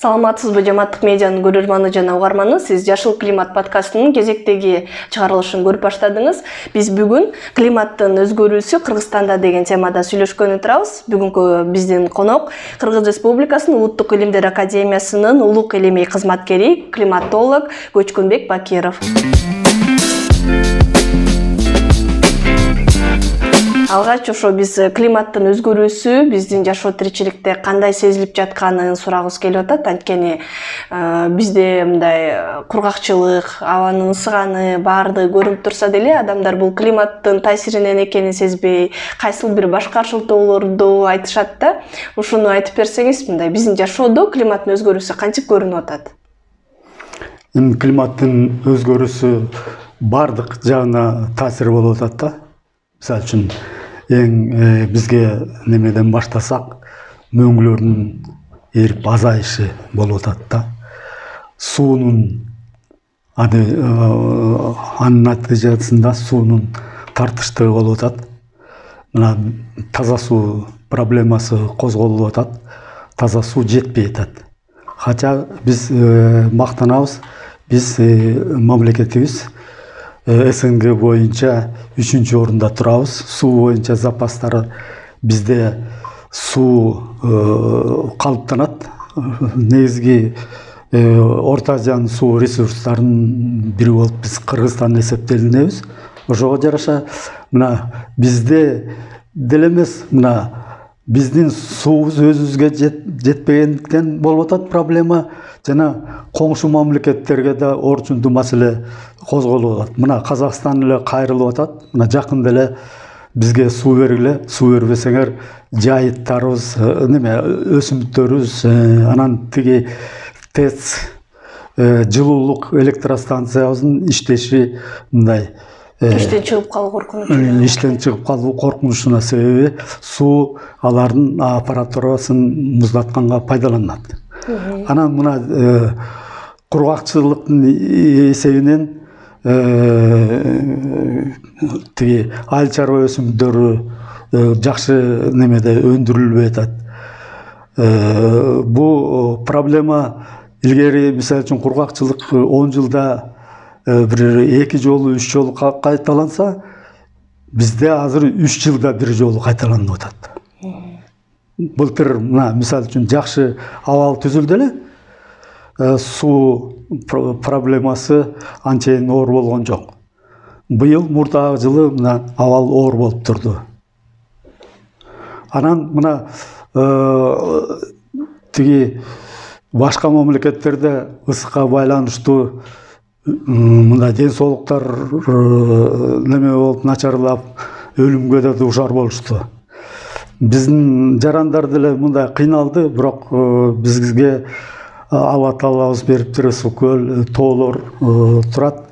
Саламатсызбы жамааттык медианын көрөрманы жана угарманы, сиз Жашыл климат подкастынын кезектеги чыгарылышын көрүп баштадыңыз. Биз бүгүн климаттын өзгөрүүсү Кыргызстанда деген темада сүйлөшкөнү турабыз. Бүгүнкү биздин конок Кыргыз Республикасынын Улуттук илимдер академиясынын улук илимий кызматкери, климатолог Көчкөнбек Бакиров. Алгач ошо биз климаттын өзгөрүүсү биздин жашоо тиричиликте кандай сезилип жатканын сурагыбыз келип атат. Анткени бизде мындай кургакчылык, абанын ысыганы баардыгы көрүнүп турса деле, адамдар бул климаттын таасиринен экенин сезбей, кайсыл бир баш каршылыктоолорду айтышат да. Ушуну айтып берсеңиз, мындай биздин жашоодо климаттын өзгөрүүсү кантип көрүнүп атат? Климаттын өзгөрүүсү бардык жагына таасир болуп атат да. Мисалы үчүн бизге немеден баштасак, мөңгүлөрдүн эрип азайышы болуп атат да. Суунун анын натыйжасында суунун тартыштыгы болуп атат. Мына таза суу проблемасы козголуп атат. Таза суу жетпей атат. Хотя биз мактанабыз, биз мамлекетибиз СНГ боюнча 3-чү орунда турабыз. Суу боюнча запастары бизде суу калыптанат. Негизги Орто Азиянын суу ресурстарынын бири болуп биз Кыргызстан эсептелинебиз. Ошого жараша мына бизде деле эмес, мына биздин суубуз өзүбүзгө жетпегендиктен болуп атат проблема. Жана коңшу мамлекеттерге да орчундуу маселе козголуп атат. Мына Казакстан эле кайрылып атат. Мына жакында эле бизге суу бергиле, суу бербесеңер жайыттарыбыз, өсүмдүктөрүбүз, анан тиги ТЭЦ, жылуулук электростанциябыздын иштеши мындай Иштен чыгып калуу коркунучу. Иштен чыгып калуу коркунучуна себеби суу алардын аппаратурасын муздатканга пайдаланат. Анан мына кургакчылыктын эсебинен тиги айыл чарба өсүмдөрү жакшы немеде өндүрүлбөй атат. Бул проблема илгери мисалы үчүн кургакчылык 10 жылда бир 2 жолу 3 жолу кайталанса, бизде азыр 3 жылда 1 жолу кайталанып атат. Былтыр мына мисалы үчүн жакшы абал түзүлдү эле. Суу проблемасы анчейин оор болгон жок. Быйыл мурдагы жылы мына абал оор болуп турду. Анан мына тиги башка мамлекеттерде ысыкка байланыштуу мындай ден соолуктар неме болуп начарлап, өлүмгө да дуушар болушту. Биздин жарандар деле мындай кыйналды, бирок бизге Алла Таалабыз бериптир, суу көл, тоолор турат.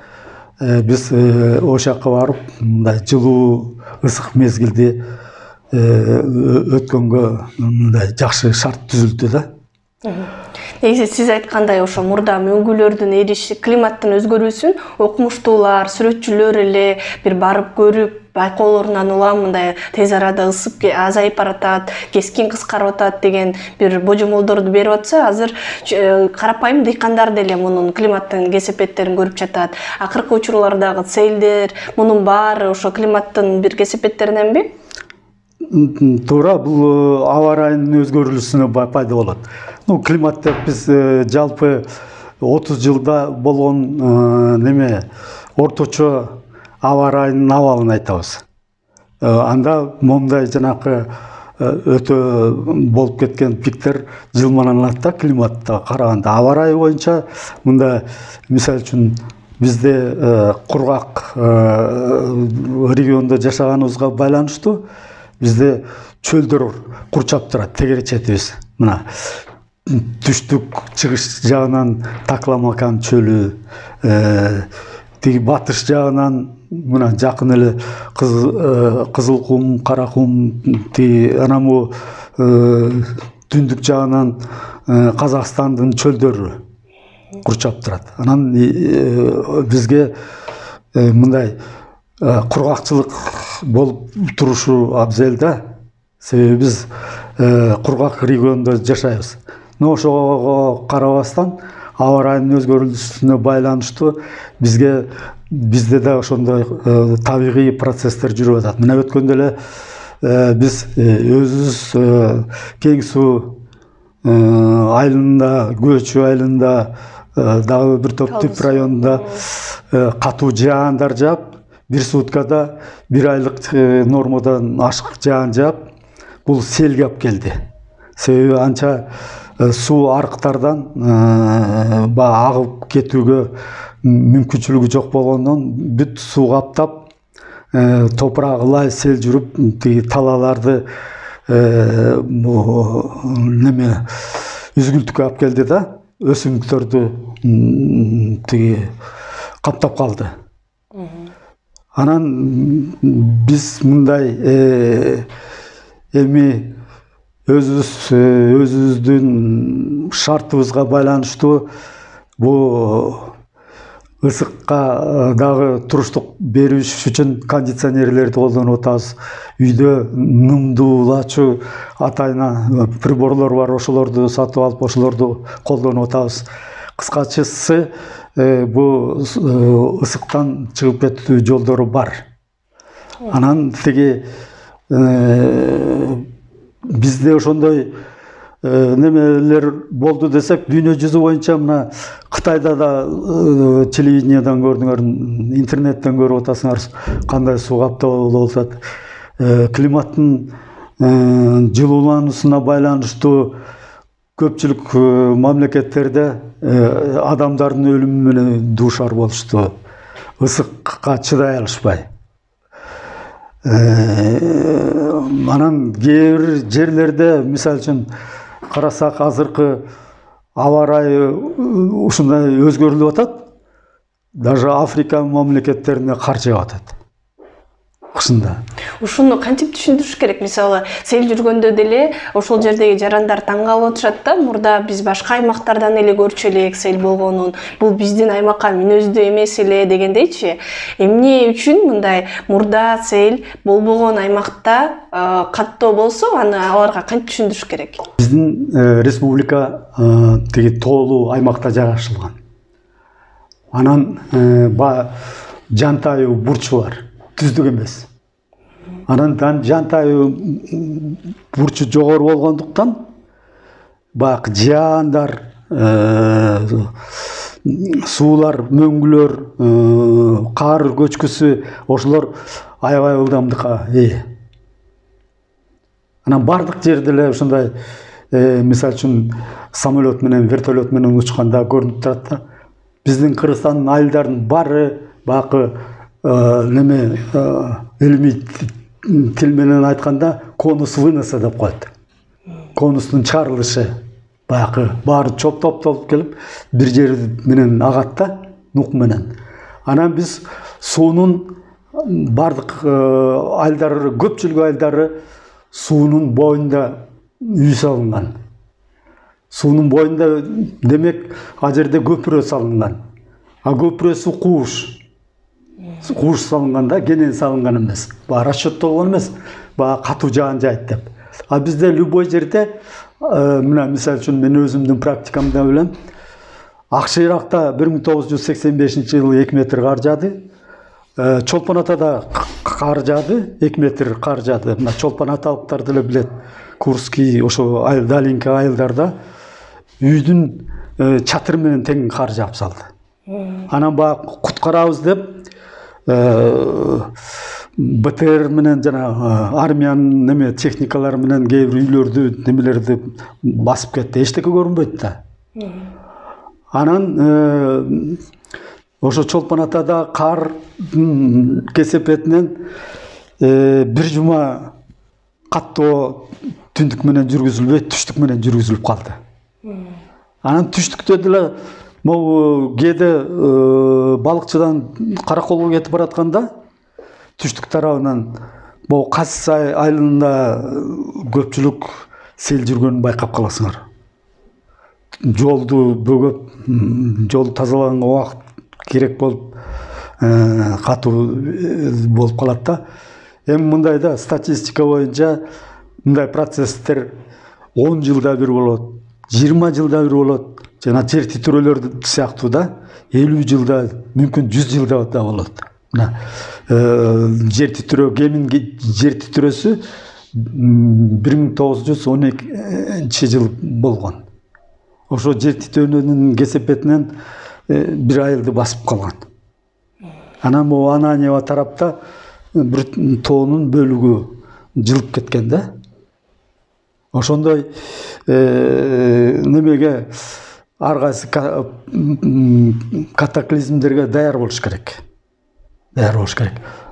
Биз ошол жака барып, мындай жылуу, ысык мезгилди өткөнгө мындай жакшы шарт түзүлдү да. Негизи сиз айткандай ошо мурда мөңгүлөрдүн эриши, климаттын өзгөрүүсүн окумуштуулар, сүрөтчүлөр эле бир барып көрүп, байкоолорунан улам мындай тез арада ысып азайып баратат, кескин кыскарып атат деген бир божомолдорду берип атса, азыр карапайым дыйкандар деле мунун климаттын кесепеттерин көрүп жатат. Акыркы учурлардагы селдер, мунун баары ошо климаттын бир кесепеттериненби? Туура, бул аба ырайынын өзгөрүүсүнө пайда болот. Климат деп биз жалпы 30 жылда болгон неме орточо аба ырайынын абалын айтабыз. Анда момундай жанакы өтө болуп кеткен пиктер жылмаланат да климатта караганда. Аба ырайы боюнча мында мисалы үчүн бизде кургак региондо жашаганыбызга байланыштуу бизде чөлдөр курчап турат, тегере четибиз. Мына түштүк чыгыш жагынан Такламакан чөлү, тиги батыш жагынан мына жакын эле Кызыл кум, Кара кум, тиги анаму түндүк жагынан Казакстандын чөлдөрү курчап турат. Анан бизге мындай кургакчылык болуп турушу абзел да. Себеби биз кургак региондо жашайбыз. ошого карабастан аба ырайынын өзгөрүлүшүнө байланыштуу бизде да ошондой табигый процесстер жүрүп атат. Мына өткөндө эле биз өзүбүз Кең суу айылында, Көчү айылында, дагы бир топ Түп районунда катуу жаандар жаап, бир суткада 1 айлык нормадан ашык жаан жаап, бул селге алып келди. Себеби анча суу арыктардан агып кетүүгө мүмкүнчүлүгү жок болгондон бүт суу каптап, топурагы лай сел жүрүп, тиги талаларды үзгүлтүккө алып келди да, өсүмдүктөрдү тиги каптап калды. Анан биз мындай эми өзүбүздүн шартыбызга байланыштуу бул ысыкка дагы туруштук бериш үчүн кондиционерлерди колдонуп атабыз. Үйдө нымдуулачу атайына приборлор бар, ошолорду сатып алып, ошолорду колдонуп атабыз. Кыскачасы, бул ысыктан чыгып кетүү жолдору бар. Анан тиги бизде ошондой немелер болду десек, дүйнө жүзү боюнча мына Кытайда да телевидениеден көрдүңөр, интернеттен көрүп атасыңар, кандай суу каптоо болуп атат. Климаттын жылуулануусуна байланыштуу көпчүлүк мамлекеттерде адамдардын өлүмү менен дуушар болушту. Ысыкка чыдай алышпай. Анан кээ бир жерлерде, мисалы үчүн карасак, азыркы аба ырайы ушундай өзгөрүлүп атат. Даже Африка мамлекеттерине кар жаап атат. Кышында. Ушуну кантип түшүндүрүш керек? Мисалы, сел жүргөндө деле ошол жердеги жарандар таң калып атышат да, мурда биз башка аймактардан эле көрчү элек сел болгонун, бул биздин аймакка мүнөздүү эмес эле дегендейчи. Эмне үчүн мындай мурда сел болбогон аймакта каттоо болсо, аны аларга кантип түшүндүрүш керек? Биздин республика тиги тоолуу аймакта жайгашылган. Анан жантайы бурчу бар, түздүк эмес. Анан жантайы бурчу жогору болгондуктан баягы жаандар, суулар, мөңгүлөр, кар көчкүсү ошолор аябай ылдамдыкка ээ. Анан бардык жерде эле ушундай, мисалы үчүн самолет менен, вертолет менен учканда көрүнүп турат да. Биздин Кыргызстандын айылдарынын баары баягы илимий тил менен айтканда конус выноса деп коет. Конустун чыгарылышы баягы баары топтолуп келип бир жер менен агат да, нук менен. Анан биз суунун бардык айылдары, көпчүлүк айылдары суунун боюнда үй салынган. Суунун боюнда демек а жерде көпүрө салынган. А көпүрөсү кууш салынган да, кенен салынган эмес. Баа расчеттолгон эмес, баа катуу жаан жайт деп. А бизде любой жерде, мына мисалы үчүн мен өзүмдүн практикамда билем, Акшыйракта 1985-жылы 2 метр кар жаады. Чолпон Атада кар жаады, 2 метр кар жаады. Мына Чолпон Аталыктар деле билет. Курский, ошо далинки айылдарда үйдүн чатыры менен тең кар жаап салды. Анан баа куткарабыз деп БТР менен жана армиянын техникалары менен кээ бир үйлөрдү, немелерди басып кетти. Эчтеке көрүнбөйт да. Анан ошо Чолпон Атада кар кесепетинен бир жума каттоо түндүк менен жүргүзүлбөй, түштүк менен жүргүзүлүп калды. Анан түштүктө деле могу кээде балыкчыдан Караколго кетип баратканда түштүк тарабынан могу Касис айылында көпчүлүк сел жүргөнүн байкап каласыңар. Жолду бөгөп, жол тазалаганга убакыт керек болуп, катуу болуп калат да. Эми мындай да, статистика боюнча мындай процесстер 10 жылда бир болот, 20 жылда бир болот. Жана жер титирөөлөр сыяктуу да 50 жылда, мүмкүн 100 жылда да болот. Мына жер титирөө Гемин жер титирөөсү 1912 жыл болгон. Ошо жер титирөөнүн кесепетинен бир айылды басып калган. Анан могу Ананьева тарапта бир тоонун бөлүгү жылып кеткен да. Ошондой немеге ар кайсы катаклизмдерге даяр болуш керек.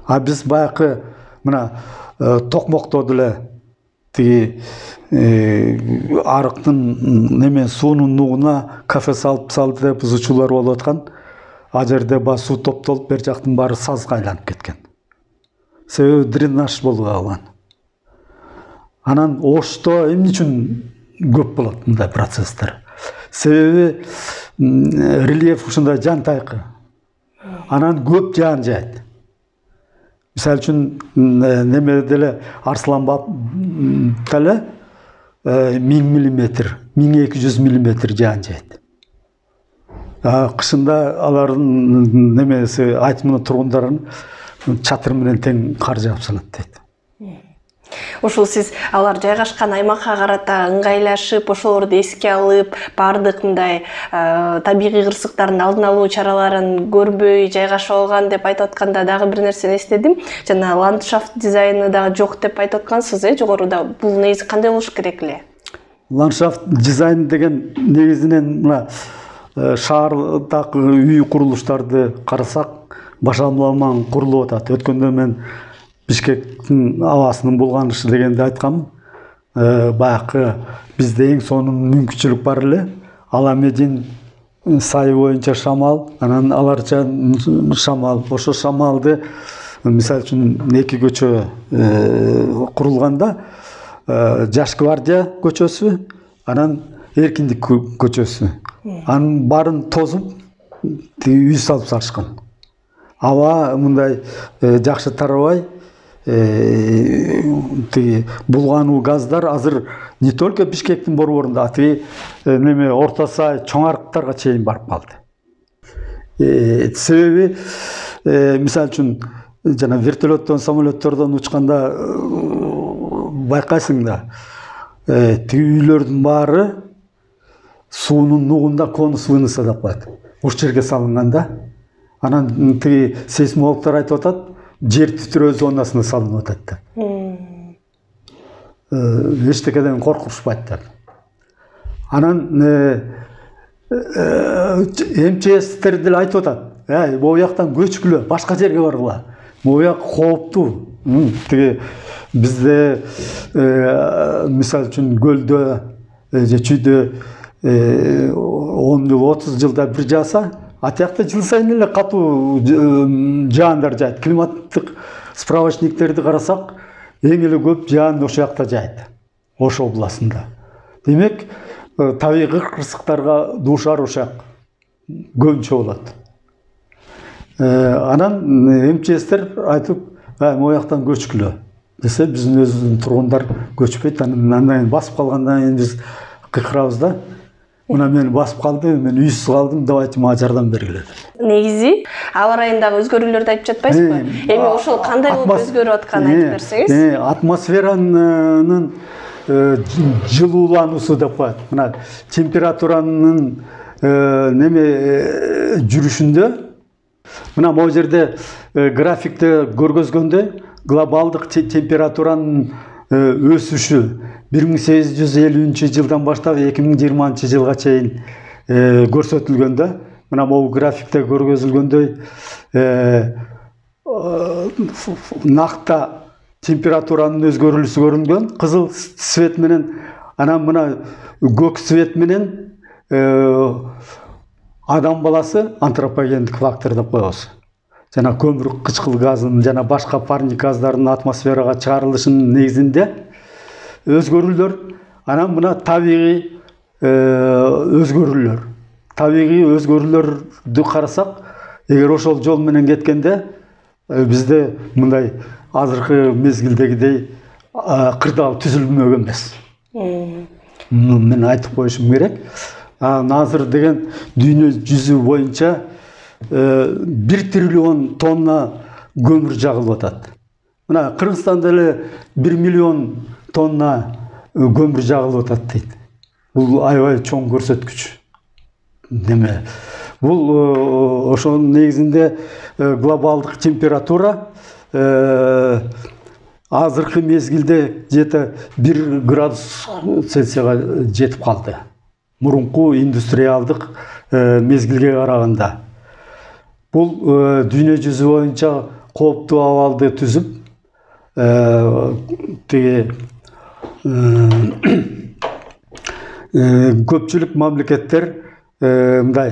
А биз баягы мына токмокто деле тиги арыктын неме суунун нугуна кафе салды деп бузуучулар болуп аткан. А жерде суу топтолуп бер жактын баары сазга айланып кеткен. Себеби дренаж болуп калган. Анан Ошто эмне үчүн көп болот мындай процесстер? Себеби рельеф ушундай жантайкы. Анан көп жаан жаайт. Мисалы үчүн неме деле Арсланбаб деле 1000 миллиметр, 1200 миллиметр жаан жаайт. Кышында алардын немеси айтымына тургундарын чатыр менен тең кар жаап салат дейт. Ушул сиз алар жайгашкан аймакка карата ыңгайлашып, ошолорду эске алып, бардык мындай табигый кырсыктардын алдын алуу чараларын көрбөй жайгашып алган деп айтып атканда дагы бир нерсени эстедим. Жана ландшафт дизайны дагы жок деп айтып аткансыз, жогоруда. Бул негизи кандай болуш керек эле? Ландшафт дизайн деген негизинен мына шаардагы үй курулуштарды карасак, башаламан курулуп атат. Өткөндө мен Бишкектин абасынын булганышы дегенде айткам. Баягы бизде эң сонун мүмкүнчүлүк бар эле. Аламедин сайы боюнча шамал, анан аларча шамал. Ошо шамалды мисалы үчүн эки көчө курулганда Жаш гвардия көчөсү, анан Эркиндик көчөсү. Анын баарын тозуп үй салып салышкан. Аба мындай жакшы тарабай, булгануу газдар азыр не только Бишкектин борборунда, а неме Орто Сай, Чоң Арыктарга чейин барып калды. Себеби мисалы үчүн жана вертолеттон, самолеттордон учканда байкайсың да, тиги үйлөрдүн баары суунун нугунда конус вынос деп коет. Ош жерге салынганда, анан тиги сейсмологдор айтып атат, жер титирөө зонасына салынып атат. Эчтекеден коркушпайт деп. Анан МЧСтер деле айтып атат, могу жактан көчкүлө, башка жерге баргыла. Могу жак кооптуу. Тиги бизде мисалы үчүн көлдө же чүйдө 10 жыл, 30 жылда бир жааса, а тиякта жыл сайын эле катуу жаандар жаайт. Климаттык справочниктерди карасак, эң эле көп жаан ошол жакта жаайт. Ош областында. Демек, табигый кырсыктарга дуушар ошол жак көбүнчө болот. Анан МЧСтер айтып, могу жактан көчкүлө десе, биздин өзүбүздүн тургундар көчпөйт. Андан басып калгандан кийин биз кыйкырабыз да. Мына мени басып калды, мен үйсүз калдым, давайте мага жардам бергиле деп. Негизи аба ырайындагы өзгөрүүлөрдү айтып жатпайсызбы? Эми ошол кандай болуп өзгөрүп атканын айтып берсеңиз? Атмосферанын жылуулануусу деп коет. Мына температуранын неме жүрүшүндө, мына могу жерде графикте көргөзгөндөй, глобалдык температуранын өсүшү 1850 жылдан баштап 2020 жылга чейин көрсөтүлгөндө, мына могу графикте көргөзүлгөндөй накта температуранын өзгөрүлүшү көрүнгөн, кызыл цвет менен, анан мына көк цвет менен адам баласы антропогендик фактор деп коебуз. Жана көмүр кычкыл газынын жана башка парник газдардын атмосферага чыгарылышынын негизинде өзгөрүүлөр, анан мына табигый өзгөрүүлөр. Табигый өзгөрүүлөрдү карасак, эгер ошол жол менен кеткенде, бизде мындай азыркы мезгилдегидей кырдаал түзүлмөгөн эмес. мен айтып коюшум керек. Азыр деген дүйнө жүзү боюнча 1 триллион тонна көмүр жагылып атат. Мына Кыргызстанда эле 1 миллион тонна көмүр жагылып атат дейт. Бул аябай чоң көрсөткүч. Неме? Бул ошонун негизинде глобалдык температура азыркы мезгилде жете 1 градус Цельсияга жетип калды. Мурунку индустриалдык мезгилге караганда. Бул дүйнө жүзү боюнча кооптуу абалды түзүп, көпчүлүк мамлекеттер мындай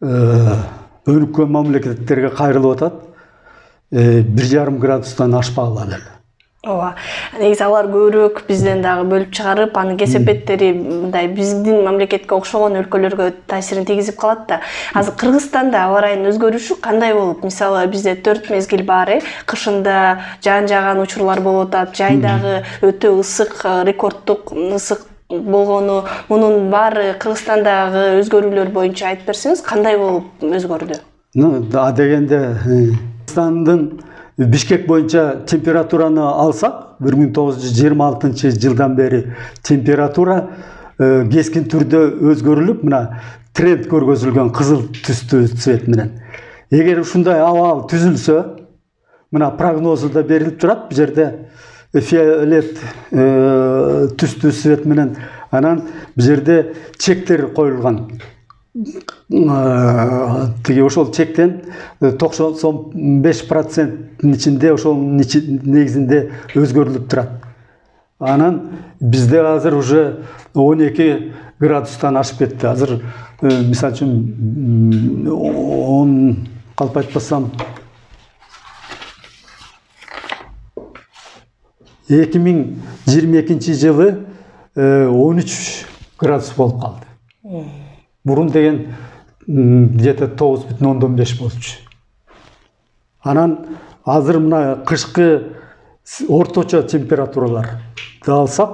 өнүккөн мамлекеттерге кайрылып атат. 1,5 градустан ашпагыла деле. Ооба. Негизи алар көбүрөөк бизден дагы бөлүп чыгарып, анын кесепеттери мындай биздин мамлекетке окшогон өлкөлөргө таасирин тийгизип калат да. Азыр Кыргызстанда аба ырайынын өзгөрүшү кандай болуп? Мисалы, бизде 4 мезгил бар, кышында жаан жааган учурлар болуп атат, жайдагы өтө ысык, рекорддук ысык болгону, мунун баары Кыргызстандагы өзгөрүүлөр боюнча айтып берсеңиз, кандай болуп өзгөрдү? Дегенде Кыргызстандын Бишкек боюнча температураны алсак, 1926 жылдан бери температура кескин түрдө өзгөрүлүп, мына тренд көргөзүлгөн кызыл түстүү цвет менен. Эгер ушундай абал түзүлсө, мына прогнозу да берилип турат, бу жерде фиолет түстүү цвет менен, анан бу жерде чектер коюлган. Тиги ошол чектен 95%-ын ичинде ошол негизинде өзгөрүлүп турат. Анан бизде азыр уже 12 градустан ашып кетти. Азыр мисалы үчүн 10 калп айтпасам 2022 жылы 13 градус болуп калды. Мурун деген где-то 9,5 болчу. Анан азыр мына кышкы орточо температуралар алсак,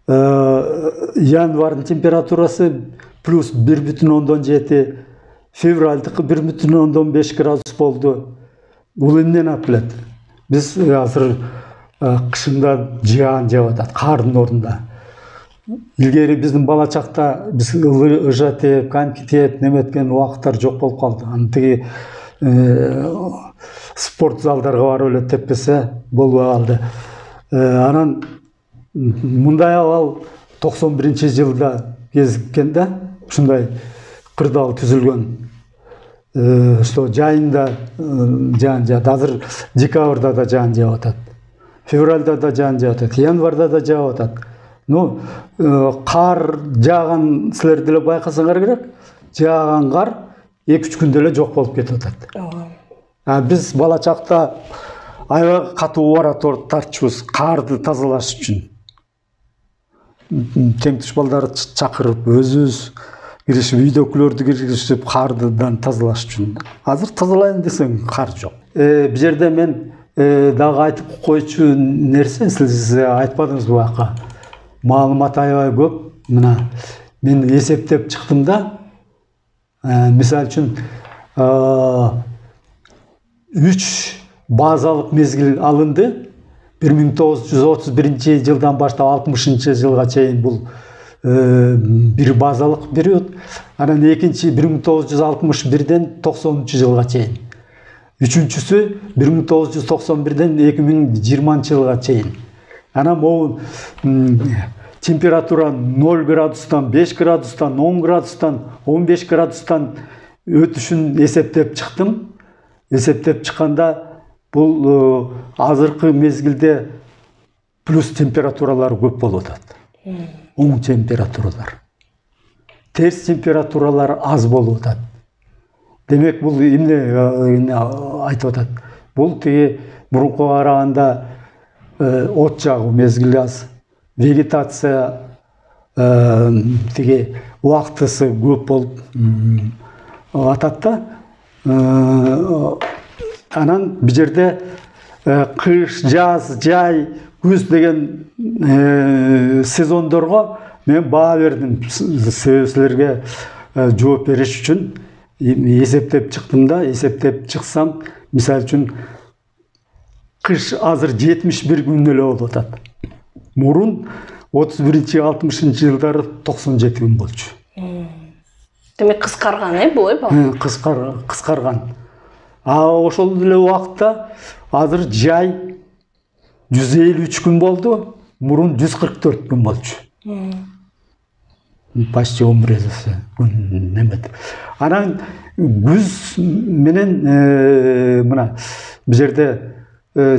январдын температурасы плюс 1,7, февралдыкы 1,5 градус болду. Бул эмнени алып келет? Биз азыр кышында жаан жаап атат, кардын ордунда. Илгери биздин бала чакта биз ыжа тээп, коньки тээп, неметкен убакыттар жок болуп калды. Аны тиги спорт залдарга барып эле теппесе болбой калды. Анан мындай абал 91-жылда кезиккен да, ушундай кырдаал түзүлгөн. Что жайында жаан жаат. Азыр декабрда да жаан жаап атат. Февралда да жаан жаап атат. Январда да жаап атат. Кар жааган силер деле байкасаңар керек. Жааган кар 2-3 күндө эле жок болуп кетип атат. Биз бала чакта аябай катуу бара тартчубуз карды тазалаш үчүн. Тең туш балдарды чакырып, өзүбүз киришип, үйдөгүлөрдү киргизип кардыдан тазалаш үчүн. Азыр тазалайын десең кар жок. Бу жерде мен дагы айтып койчу нерсе, сиз айтпадыңыз буяка. Маалымат аябай көп. Мына мен эсептеп чыктым да. Мисалы үчүн 3 базалык мезгил алынды. 1931 жылдан баштап 60 жылга чейин бул бир базалык период. Анан экинчи 1961ден 90 жылга чейин. Үчүнчүсү 1991ден 2020 жылга чейин. Анан могу температура 0 градустан, 5 градустан, 10 градустан, 15 градустан өтүшүн эсептеп чыктым. Эсептеп чыкканда бул азыркы мезгилде плюс температуралар көп болуп атат. Оң температуралар. Терс температуралар аз болуп атат. Демек бул эмне айтып атат? Бул тиги мурункуга караганда от жагуу мезгили аз, вегетация тиги убактысы көп болуп атат да. Анан бу жерде кыш, жаз, жай, күз деген сезондорго мен баа бердим силерге жооп бериш үчүн эсептеп чыктым да, эсептеп чыксам, мисалы үчүн кыш азыр 71 күн эле болуп атат. Мурун 31-60 жылдары 97 күн болчу. Демек кыскарган, бул Кыскарган. Ошол эле убакта азыр жай 153 күн болду, мурун 144 күн болчу. Почти 11 күн немет. Анан күз менен мына бул жерде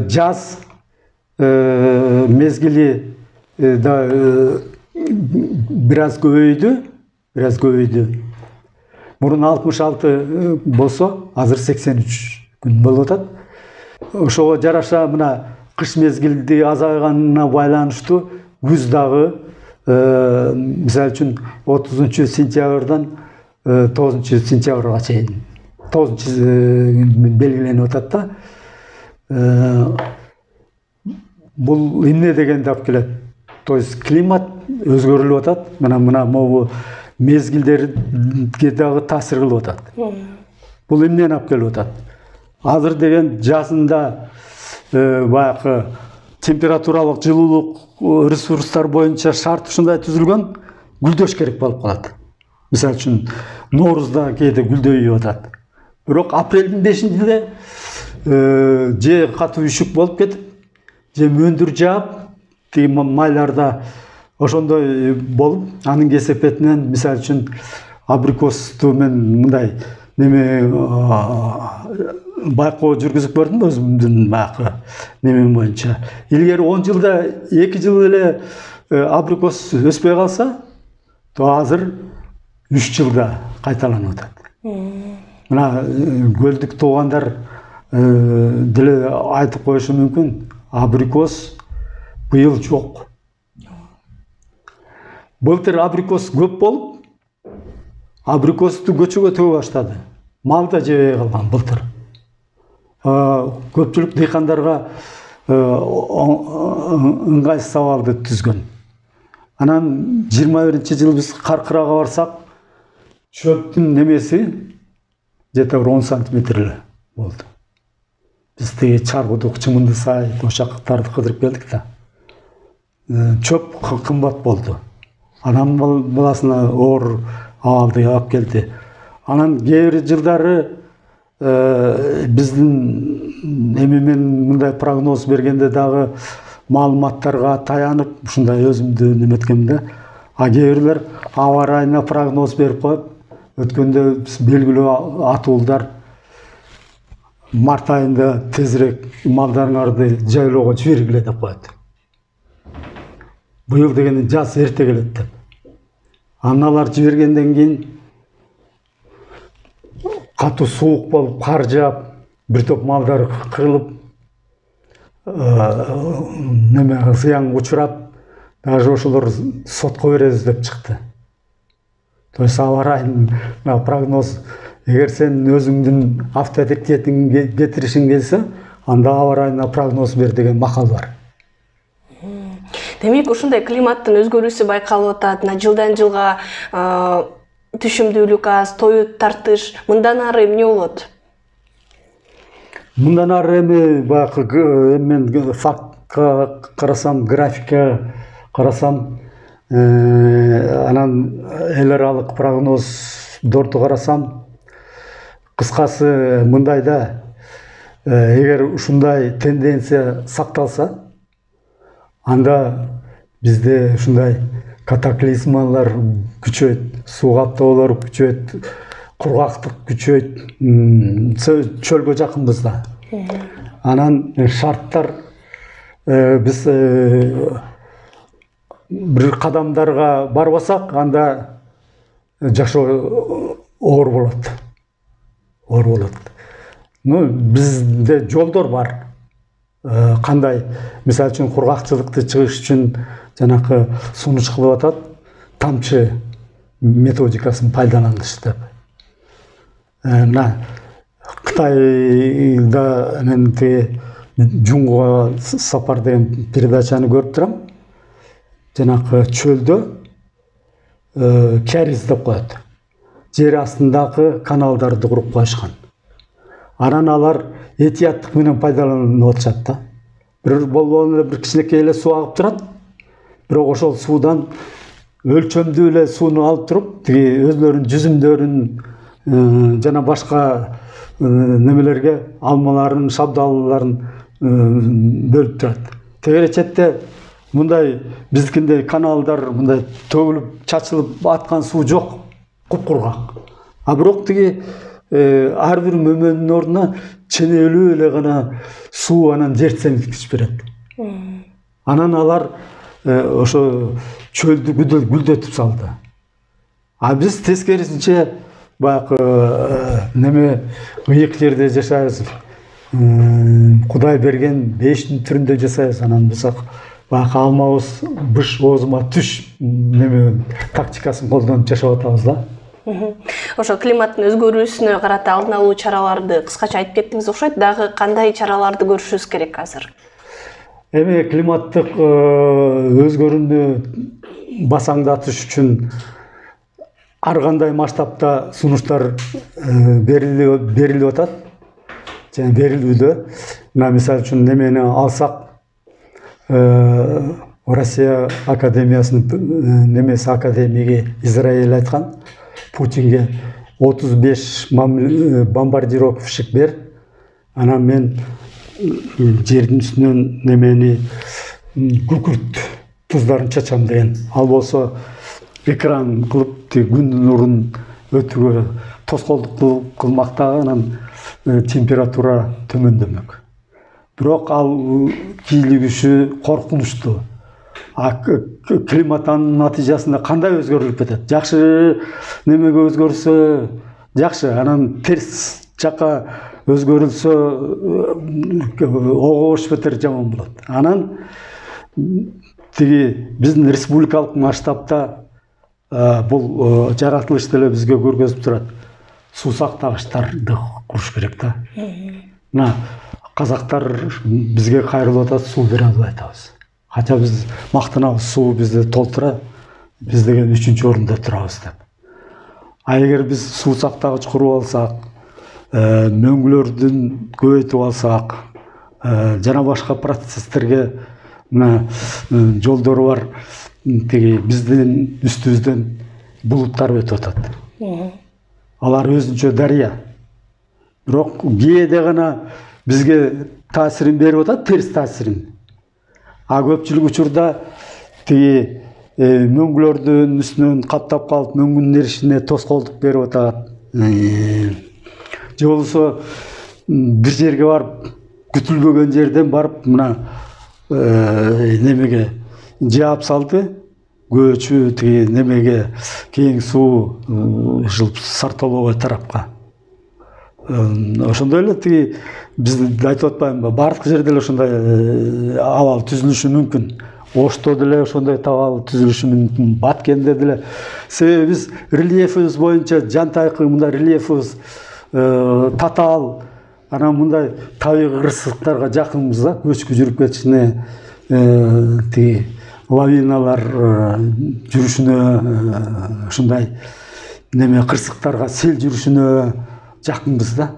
жаз мезгили да бираз көбөйдү. Мурун 66 болсо, азыр 83 күн болуп атат. Ошого жараша мына кыш мезгилди азайганына байланыштуу күз дагы мисалы үчүн 30 сентябрдан 9 сентябрга чейин 9 белгиленип атат да. Бул эмне дегенди алып келет? То есть климат өзгөрүлүп атат. Мына могу мезгилдерге дагы таасир кылып атат. Бул эмнени алып келип атат? Азыр деген жазында баягы температуралык жылуулук ресурстар боюнча шарт ушундай түзүлгөн, гүлдөш керек болуп калат. Мисалы үчүн Ноорузда кээде гүлдөйүп атат. Бирок апрелдин 5-синде же катуу үшүк болуп кетип, же мөндүр жаап, тиги майларда ошондой болуп, анын кесепетинен мисалы үчүн абрикосту мен мындай неме байкоо жүргүзүп көрдүм өзүмдүн баягы неме боюнча. Илгери 10 жылда 2 жыл эле абрикос өспөй калса, то азыр 3 жылда кайталанып атат. Мына көлдүк туугандар деле айтып коюшу мүмкүн. Абрикос быйыл жок. Былтыр абрикос көп болуп, абрикосту көчөгө төгө баштады. Мал да жебей калган былтыр. Көпчүлүк дыйкандарга ыңгайсыз абалды түзгөн. Анан 21-жыл биз Каркырага барсак, чөптүн немеси где-то 10 сантиметр эле болду. Биз тиги Чаргудук, Чымынды сай, ошактарды кыдырып келдик да. Чөп кымбат болду. Анан баласына оор абалды алып келди. Анан кээ бир жылдары биздин эмемен мындай прогноз бергенде дагы маалыматтарга таянып ушундай өзүмдү неметкем да. Кээ бирлер аба ырайына прогноз берип коюп, өткөндө белгилүү атуулдар март айында тезирээк малдарыңарды жайлоого жибергиле деп коет. Быйыл деген жаз эрте келет деп. Аналар жибергенден кийин катуу суук болуп, кар жаап, бир топ малдар кырылып, неме зыянга учурап, даже ошолор сотко беребиз деп чыкты. То есть аба ырайынын прогноз, эгер сен өзүңдүн авторитетиңди кетиришиң келсе, анда аба ырайына прогноз бер деген макал бар. Демек, ушундай климаттын өзгөрүүсү байкалып атат, жылдан жылга түшүмдүүлүк аз, тою тартыш, мындан ары эмне болот? Мындан ары эми баягы мен фактка карасам, графикка карасам, анан эл аралык прогноздорду карасам, кыскасы мындай да, эгер ушундай тенденция сакталса, анда бизде ушундай катаклизмалар күчөйт, суу каптоолор күчөйт, кургактык күчөйт, чөлгө жакынбыз да. Анан шарттар биз бир кадамдарга барбасак, анда жашоо оор болот. Бизде жолдор бар. Кандай, мисалы үчүн кургакчылыкты чыгыш үчүн жанакы сунуш кылып атат, тамчы методикасын пайдаланыш деп. Мына Кытайда мен тиги Жунгуга сапар деген передачаны көрүп турам. Жанакы чөлдө кәріз деп коет. Жер астындагы каналдарды куруп коюшкан. Анан алар этияттык менен пайдаланып атышат да. Бир болбогондо бир кичинекей эле суу агып турат. Бирок ошол суудан өлчөмдүү эле сууну алып туруп, тиги өзлөрүнүн жүзүмдөрүн жана башка немелерге алмаларын, шабдалларын бөлүп турат. Тегере четте мындай биздикиндей каналдар мындай төгүлүп, чачылып аткан суу жок, купкургак. А бирок тиги ар бир мөмөнүн ордуна ченелүү эле гана суу анан жер семирткич берет. Анан алар ошо чөлдү гүлдөтүп салды. А биз тескерисинче баягы неме ыйык жерде жашайбыз. Кудай берген бештин түрүндө жасайбыз. Анан бизак баягы алмабыз быш оозума түш неме тактикасын колдонуп жашап атабыз да. Ошо климаттын өзгөрүүсүнө карата алдын алуу чараларды кыскача айтып кеттиңиз окшойт. Дагы кандай чараларды көрүшүбүз керек азыр? Эми климаттык өзгөрүүнү басаңдатыш үчүн ар кандай масштабта сунуштар берилип атат. Жана берилүүдө. Мына мисалы үчүн немени алсак, Россия академиясынын немеси академиги Израиль айткан, Путинге 35 бомбардировщик бер, анан мен жердин үстүнөн немени күкүрт туздарын чачам деген. Ал болсо экран кылып күн нурун өтүүгө тоскоолдук кылмакта, анан температура төмөндөмөк. Бирок ал кийлигиши коркунучтуу. Климаттын натыйжасында кандай өзгөрүлүп кетет? Жакшы немеге өзгөрсө жакшы, анан терс жакка өзгөрүлсө огош бетер жаман болот. Анан тиги биздин республикалык масштабта бул жаратылышты эле бизге көргөзүп турат. Суу сактагычтарды куруш керек да. Мына казактар бизге кайрылып атат, суу бере албай атабыз. Кача биз мактанабыз, суу бизде толтура, биз деген 3-чү орунда турабыз деп. А эгер биз суу сактагыч куруп алсак, мөңгүлөрдүн көбөйтүп алсак, жана башка процесстерге мына жолдору бар, тиги биздин үстүбүздөн булуттар өтүп атат. Алар өзүнчө дарыя. Бирок кээде гана бизге таасирин берип атат, терс таасирин. А көпчүлүк учурда тиги мөңгүлөрдүн үстүнөн каптап калып, мөңгүнүн эришине тоскоолдук берип атат. Же болбосо бир жерге барып, күтүлбөгөн жерден барып, мына немеге жаап салды, көчү тиги немеге кийин суу ушул Сартоловой тарапка. Ошондой эле тиги биз айтып атпаймынбы, бардык жерде эле ошондой абал түзүлүшү мүмкүн. Ошто деле ошондой абал түзүлүшү мүмкүн, Баткенде деле. Себеби биз рельефибиз боюнча жантайкы мындай рельефибиз татаал, анан мындай табигый кырсыктарга жакынбыз да, көчкү жүрүп кетишине, тиги лавиналар жүрүшүнө, ушундай неме кырсыктарга сел жүрүшүнө жакынбыз да.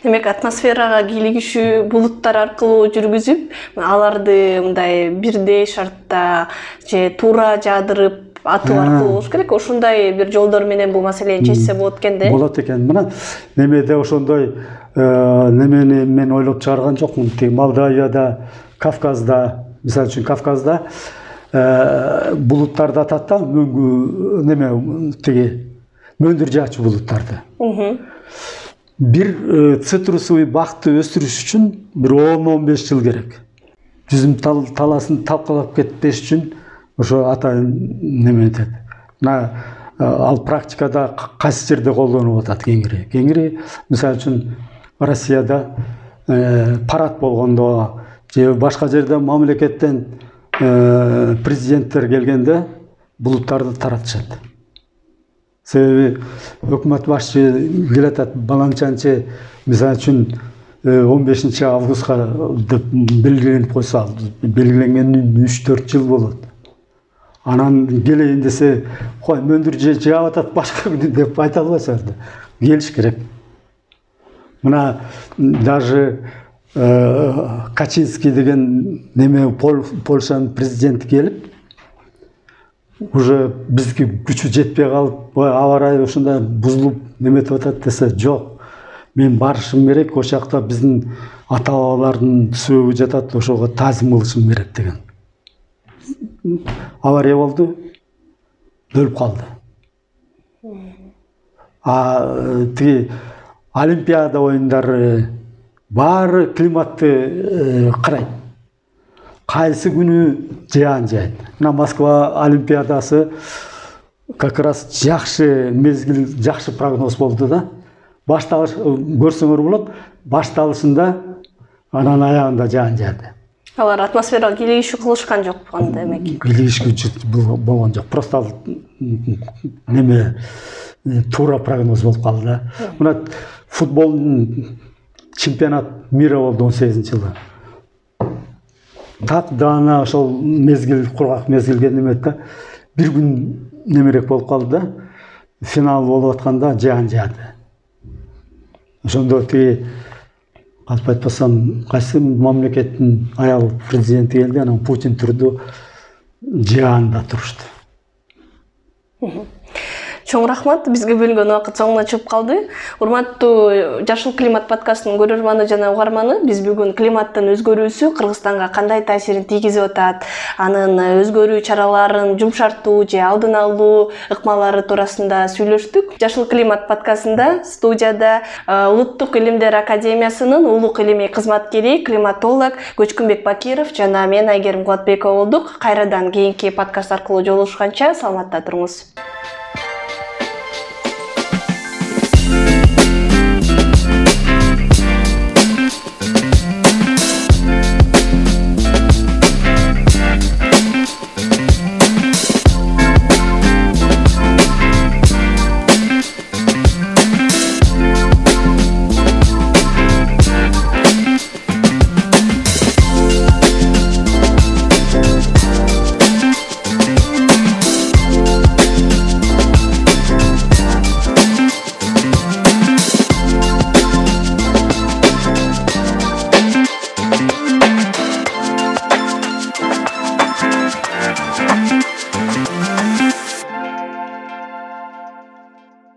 Демек, атмосферага кийлигишүү булуттар аркылуу жүргүзүп, аларды мындай бирдей шартта же туура жаадырып атуу аркылуу болуш керек. Ошондой бир жолдор менен бул маселени чечсе болот экен да. Болот экен. Мына немеде ошондой немени мен ойлоп чыгарган жокмун. Тиги Молдавияда, Кавказда, мисалы үчүн Кавказда булуттарды атат да, мөңгү неме тиги мөндүр жаачу булуттарды. Бир цитрусовый бакты өстүрүш үчүн бир 10-15 жыл керек. Жүзүм таласын талкалап кетпеш үчүн ошо атайын неме этет. Мына ал практикада кайсы жерде колдонулуп атат кеңири. Кеңири мисалы үчүн Россияда парад болгондо же башка жерде мамлекеттен президенттер келгенде булуттарды таратышат. Себеби өкмөт башчы келатат, баланчанчы мисалы үчүн 15 августка деп белгиленип койсо, белгиленгенине 3-4 жыл болот. Анан келейин десе, кой мөндүр жаап атат башка күнү деп айта албайсың да. Келиш керек. Мына даже Качинский деген неме Польшанын президенти келип, уже бизге күчү жетпей калып, аба ырайы ушундай бузулуп неметип атат десе, жок. Мен барышым керек, ошол жакта биздин ата-бабалардын сөөгү жатат, ошого тазим кылышым керек деген. Авария болду, өлүп калды. Тиги Олимпиада оюндары баары климатты карайт. Кайсы күнү жаан жайт. Мына Москва Олимпиадасы как раз жакшы мезгил, жакшы прогноз болду да. Башталыш көрсөңөр болот, башталышында анан аягында жаан жаады. Алар атмосфералык кийлигишүү кылышкан жок анда демек. Кийлигишүү болгон жок. Просто неме туура прогноз болуп калды да. Мына футболдун чемпионат мира болду 18-жылы. Так дана ошол мезгил, кургак мезгилге неметти да. Бир күн немерек болуп калды да. Финал болуп атканда жаан жаады. Ошондо тиги калп айтпасам, кайсы мамлекеттин аял президенти келди, анан Путин турду, жаанда турушту. Чоң рахмат, бизге бөлүнгөн убакыт соңуна чыгып калды. Урматтуу Жашыл климат подкастынын көрөрманы жана угарманы, биз бүгүн климаттын өзгөрүүсү Кыргызстанга кандай таасирин тийгизип атат, анын өзгөрүү чараларын жумшартуу же алдын алуу ыкмалары туурасында сүйлөштүк. Жашыл климат подкастында студияда Улуттук илимдер академиясынын улук илимий кызматкери, климатолог Көчкүнбек Бакиров жана мен Айгерим Кулатбекова болдук. Кайрадан кийинки подкаст аркылуу жолугушканча саламатта туруңуз.